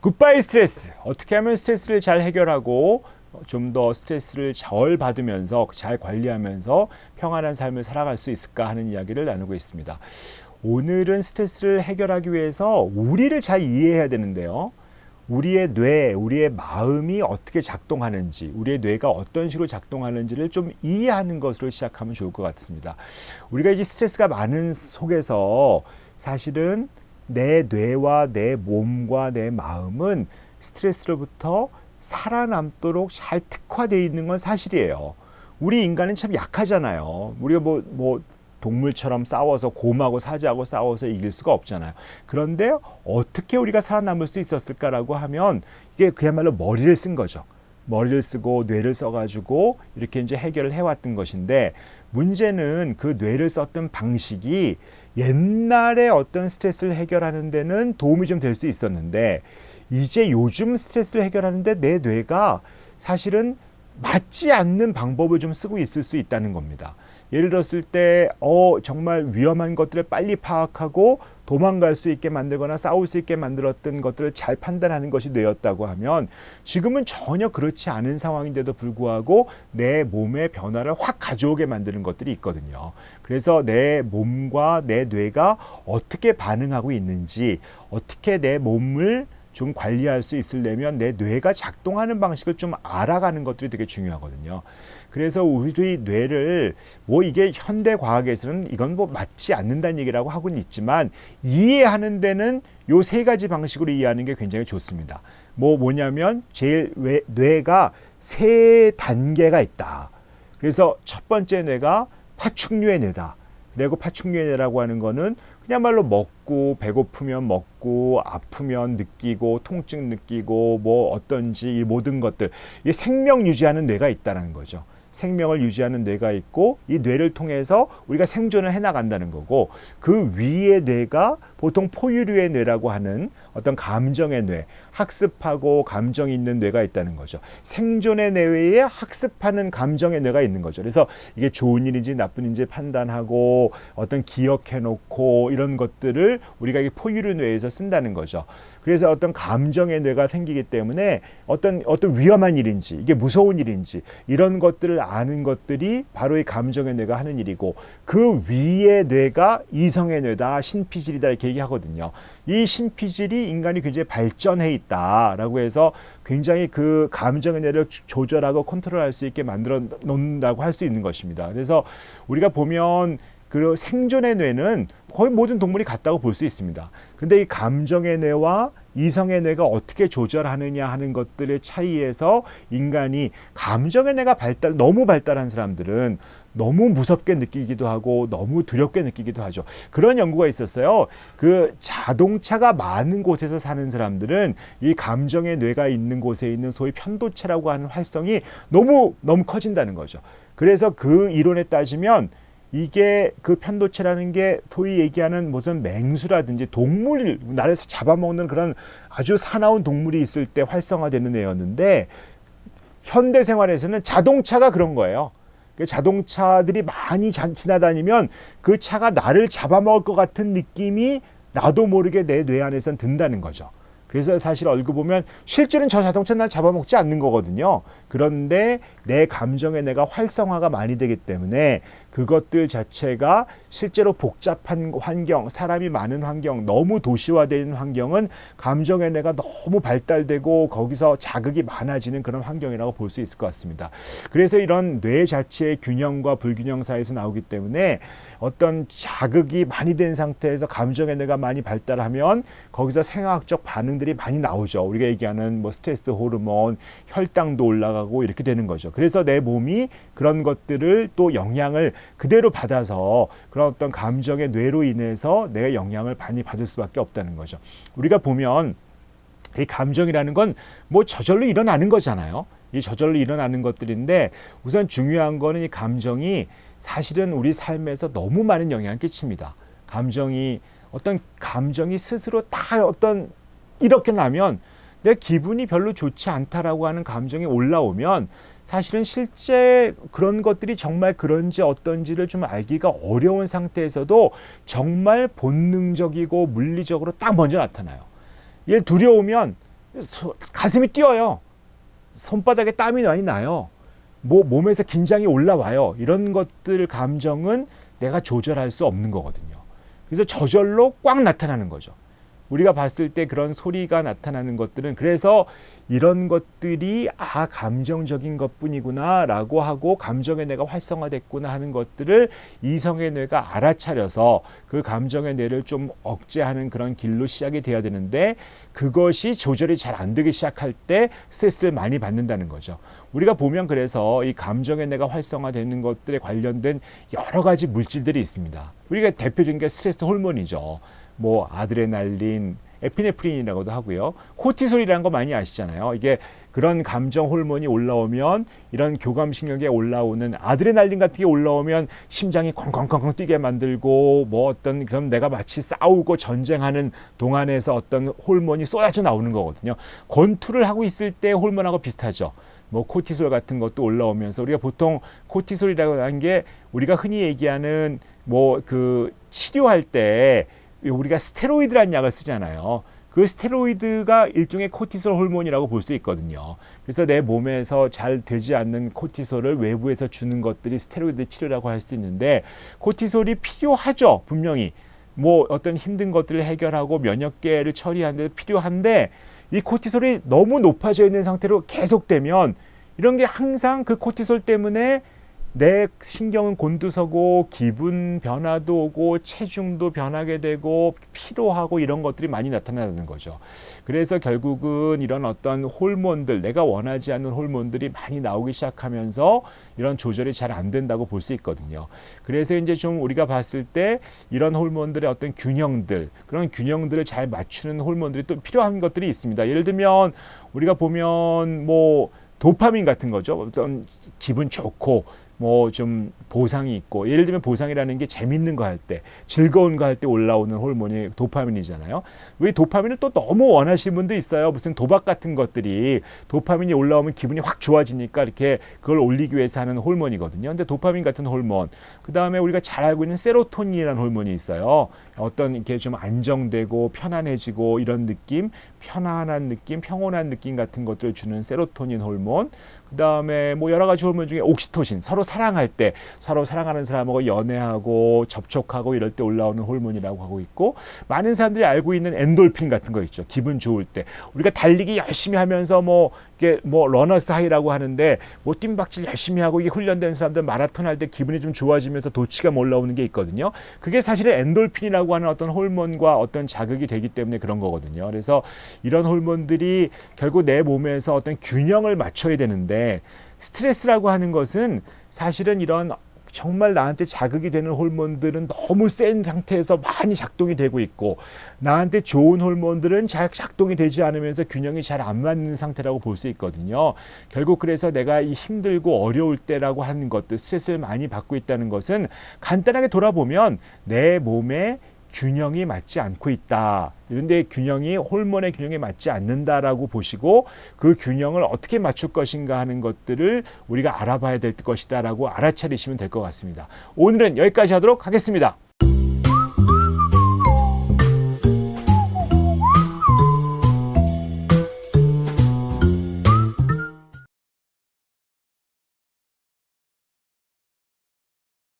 굿바이 스트레스. 어떻게 하면 스트레스를 잘 해결하고 좀 더 스트레스를 덜 받으면서 잘 관리하면서 평안한 삶을 살아갈 수 있을까 하는 이야기를 나누고 있습니다. 오늘은 스트레스를 해결하기 위해서 우리를 잘 이해해야 되는데요. 우리의 뇌, 우리의 마음이 어떻게 작동하는지, 우리의 뇌가 어떤 식으로 작동하는지를 좀 이해하는 것으로 시작하면 좋을 것 같습니다. 우리가 이제 스트레스가 많은 속에서 사실은 내 뇌와 내 몸과 내 마음은 스트레스로부터 살아남도록 잘 특화되어 있는 건 사실이에요. 우리 인간은 참 약하잖아요. 우리가 동물처럼 싸워서 곰하고 사자하고 싸워서 이길 수가 없잖아요. 그런데 어떻게 우리가 살아남을 수 있었을까라고 하면 이게 그야말로 머리를 쓴 거죠. 머리를 쓰고 뇌를 써가지고 이렇게 이제 해결을 해왔던 것인데, 문제는 그 뇌를 썼던 방식이 옛날에 어떤 스트레스를 해결하는 데는 도움이 좀 될 수 있었는데, 이제 요즘 스트레스를 해결하는데 내 뇌가 사실은 맞지 않는 방법을 좀 쓰고 있을 수 있다는 겁니다. 예를 들었을 때 정말 위험한 것들을 빨리 파악하고 도망갈 수 있게 만들거나 싸울 수 있게 만들었던 것들을 잘 판단하는 것이 뇌였다고 하면, 지금은 전혀 그렇지 않은 상황인데도 불구하고 내 몸의 변화를 확 가져오게 만드는 것들이 있거든요. 그래서 내 몸과 내 뇌가 어떻게 반응하고 있는지, 어떻게 내 몸을 좀 관리할 수 있으려면 내 뇌가 작동하는 방식을 좀 알아가는 것들이 되게 중요하거든요. 그래서 우리 뇌를 이게 현대 과학에서는 이건 맞지 않는다는 얘기라고 하고는 있지만, 이해하는 데는 요 세 가지 방식으로 이해하는 게 굉장히 좋습니다. 뭐냐면 제일 뇌가 세 단계가 있다. 그래서 첫 번째 뇌가 파충류의 뇌다. 그리고 파충류의 뇌라고 하는 거는 그야말로 먹고 배고프면 먹고 아프면 느끼고 통증 느끼고 어떤지 이 모든 것들, 이게 생명 유지하는 뇌가 있다는 거죠. 생명을 유지하는 뇌가 있고, 이 뇌를 통해서 우리가 생존을 해나간다는 거고, 그 위의 뇌가 보통 포유류의 뇌라고 하는 어떤 감정의 뇌, 학습하고 감정이 있는 뇌가 있다는 거죠. 생존의 뇌 외에 학습하는 감정의 뇌가 있는 거죠. 그래서 이게 좋은 일인지 나쁜 일인지 판단하고 어떤 기억해놓고 이런 것들을 우리가 이 포유류 뇌에서 쓴다는 거죠. 그래서 어떤 감정의 뇌가 생기기 때문에 어떤 위험한 일인지, 이게 무서운 일인지 이런 것들을 아는 것들이 바로 이 감정의 뇌가 하는 일이고, 그 위의 뇌가 이성의 뇌다, 신피질이다 이렇게 얘기하거든요. 이 신피질이 인간이 굉장히 발전해 있다라고 해서 굉장히 그 감정의 뇌를 조절하고 컨트롤할 수 있게 만들어 놓는다고 할 수 있는 것입니다. 그래서 우리가 보면 그 생존의 뇌는 거의 모든 동물이 같다고 볼 수 있습니다. 근데 이 감정의 뇌와 이성의 뇌가 어떻게 조절하느냐 하는 것들의 차이에서 인간이 감정의 뇌가 너무 발달한 사람들은 너무 무섭게 느끼기도 하고 너무 두렵게 느끼기도 하죠. 그런 연구가 있었어요. 그 자동차가 많은 곳에서 사는 사람들은 이 감정의 뇌가 있는 곳에 있는 소위 편도체라고 하는 활성이 너무 커진다는 거죠. 그래서 그 이론에 따지면 이게 그 편도체라는 게 소위 얘기하는 무슨 맹수라든지 동물 나라에서 잡아먹는 그런 아주 사나운 동물이 있을 때 활성화되는 애였는데, 현대 생활에서는 자동차가 그런 거예요. 자동차들이 많이 지나다니면 그 차가 나를 잡아먹을 것 같은 느낌이 나도 모르게 내 뇌 안에선 든다는 거죠. 그래서 사실 얼굴 보면 실제로는 저 자동차 날 잡아먹지 않는 거거든요. 그런데 내 감정의 뇌가 활성화가 많이 되기 때문에 그것들 자체가 실제로 복잡한 환경, 사람이 많은 환경, 너무 도시화된 환경은 감정의 뇌가 너무 발달되고 거기서 자극이 많아지는 그런 환경이라고 볼 수 있을 것 같습니다. 그래서 이런 뇌 자체의 균형과 불균형 사이에서 나오기 때문에 어떤 자극이 많이 된 상태에서 감정의 뇌가 많이 발달하면 거기서 생화학적 반응들이 많이 나오죠. 우리가 얘기하는 스트레스 호르몬, 혈당도 올라가고 이렇게 되는 거죠. 그래서 내 몸이 그런 것들을 또 영향을 그대로 받아서 그런 어떤 감정의 뇌로 인해서 내 영향을 많이 받을 수밖에 없다는 거죠. 우리가 보면 이 감정이라는 건 저절로 일어나는 거잖아요. 이 저절로 일어나는 것들인데, 우선 중요한 거는 이 감정이 사실은 우리 삶에서 너무 많은 영향을 끼칩니다. 어떤 감정이 스스로 다 이렇게 나면 내 기분이 별로 좋지 않다라고 하는 감정이 올라오면 사실은 실제 그런 것들이 정말 그런지 어떤지를 좀 알기가 어려운 상태에서도 정말 본능적이고 물리적으로 딱 먼저 나타나요. 얘 두려우면 가슴이 뛰어요. 손바닥에 땀이 많이 나요. 몸에서 긴장이 올라와요. 이런 것들 감정은 내가 조절할 수 없는 거거든요. 그래서 저절로 꽉 나타나는 거죠. 우리가 봤을 때 그런 소리가 나타나는 것들은 그래서 이런 것들이 감정적인 것뿐이구나 라고 하고 감정의 뇌가 활성화됐구나 하는 것들을 이성의 뇌가 알아차려서 그 감정의 뇌를 좀 억제하는 그런 길로 시작이 돼야 되는데 그것이 조절이 잘 안 되기 시작할 때 스트레스를 많이 받는다는 거죠. 우리가 보면 그래서 이 감정의 뇌가 활성화되는 것들에 관련된 여러 가지 물질들이 있습니다. 우리가 대표적인 게 스트레스 호르몬이죠. 아드레날린, 에피네프린이라고도 하고요. 코티솔이라는 거 많이 아시잖아요. 이게 그런 감정 호르몬이 올라오면 이런 교감신경에 올라오는 아드레날린 같은 게 올라오면 심장이 콩콩콩콩 뛰게 만들고 그럼 내가 마치 싸우고 전쟁하는 동안에서 어떤 호르몬이 쏟아져 나오는 거거든요. 권투를 하고 있을 때 호르몬하고 비슷하죠. 코티솔 같은 것도 올라오면서 우리가 보통 코티솔이라고 하는 게 우리가 흔히 얘기하는 치료할 때 우리가 스테로이드라는 약을 쓰잖아요. 그 스테로이드가 일종의 코티솔 호르몬이라고 볼 수 있거든요. 그래서 내 몸에서 잘 되지 않는 코티솔을 외부에서 주는 것들이 스테로이드 치료라고 할 수 있는데 코티솔이 필요하죠. 분명히 어떤 힘든 것들을 해결하고 면역계를 처리하는 데 필요한데 이 코티솔이 너무 높아져 있는 상태로 계속되면 이런 게 항상 그 코티솔 때문에 내 신경은 곤두서고 기분 변화도 오고 체중도 변하게 되고 피로하고 이런 것들이 많이 나타나는 거죠. 그래서 결국은 이런 어떤 호르몬들, 내가 원하지 않는 호르몬들이 많이 나오기 시작하면서 이런 조절이 잘 안 된다고 볼 수 있거든요. 그래서 이제 좀 우리가 봤을 때 이런 호르몬들의 어떤 균형들, 그런 균형들을 잘 맞추는 호르몬들이 또 필요한 것들이 있습니다. 예를 들면 우리가 보면 도파민 같은 거죠. 어떤 기분 좋고 좀 보상이 있고, 예를 들면 보상이라는 게 재밌는 거 할 때, 즐거운 거 할 때 올라오는 호르몬이 도파민이잖아요. 왜 도파민을 또 너무 원하시는 분도 있어요. 무슨 도박 같은 것들이 도파민이 올라오면 기분이 확 좋아지니까 이렇게 그걸 올리기 위해서 하는 호르몬이거든요. 근데 도파민 같은 호르몬, 그 다음에 우리가 잘 알고 있는 세로토닌이라는 호르몬이 있어요. 어떤 이렇게 좀 안정되고 편안해지고 이런 느낌, 편안한 느낌, 평온한 느낌 같은 것들을 주는 세로토닌 호르몬. 그 다음에 여러 가지 호르몬 중에 옥시토신, 서로 사랑할 때, 서로 사랑하는 사람하고 연애하고 접촉하고 이럴 때 올라오는 호르몬이라고 하고 있고, 많은 사람들이 알고 있는 엔돌핀 같은 거 있죠. 기분 좋을 때 우리가 달리기 열심히 하면서 이게 러너스 하이라고 하는데 뜀박질 열심히 하고 이게 훈련된 사람들 마라톤 할 때 기분이 좀 좋아지면서 도치감 올라오는 게 있거든요. 그게 사실은 엔돌핀이라고 하는 어떤 호르몬과 어떤 자극이 되기 때문에 그런 거거든요. 그래서 이런 호르몬들이 결국 내 몸에서 어떤 균형을 맞춰야 되는데, 스트레스라고 하는 것은 사실은 이런 정말 나한테 자극이 되는 호르몬들은 너무 센 상태에서 많이 작동이 되고 있고, 나한테 좋은 호르몬들은 잘 작동이 되지 않으면서 균형이 잘 안 맞는 상태라고 볼 수 있거든요. 결국 그래서 내가 이 힘들고 어려울 때라고 하는 것들, 스트레스를 많이 받고 있다는 것은 간단하게 돌아보면 내 몸에 균형이 맞지 않고 있다. 그런데 균형이 호르몬의 균형에 맞지 않는다라고 보시고 그 균형을 어떻게 맞출 것인가 하는 것들을 우리가 알아봐야 될 것이다라고 알아차리시면 될 것 같습니다. 오늘은 여기까지 하도록 하겠습니다.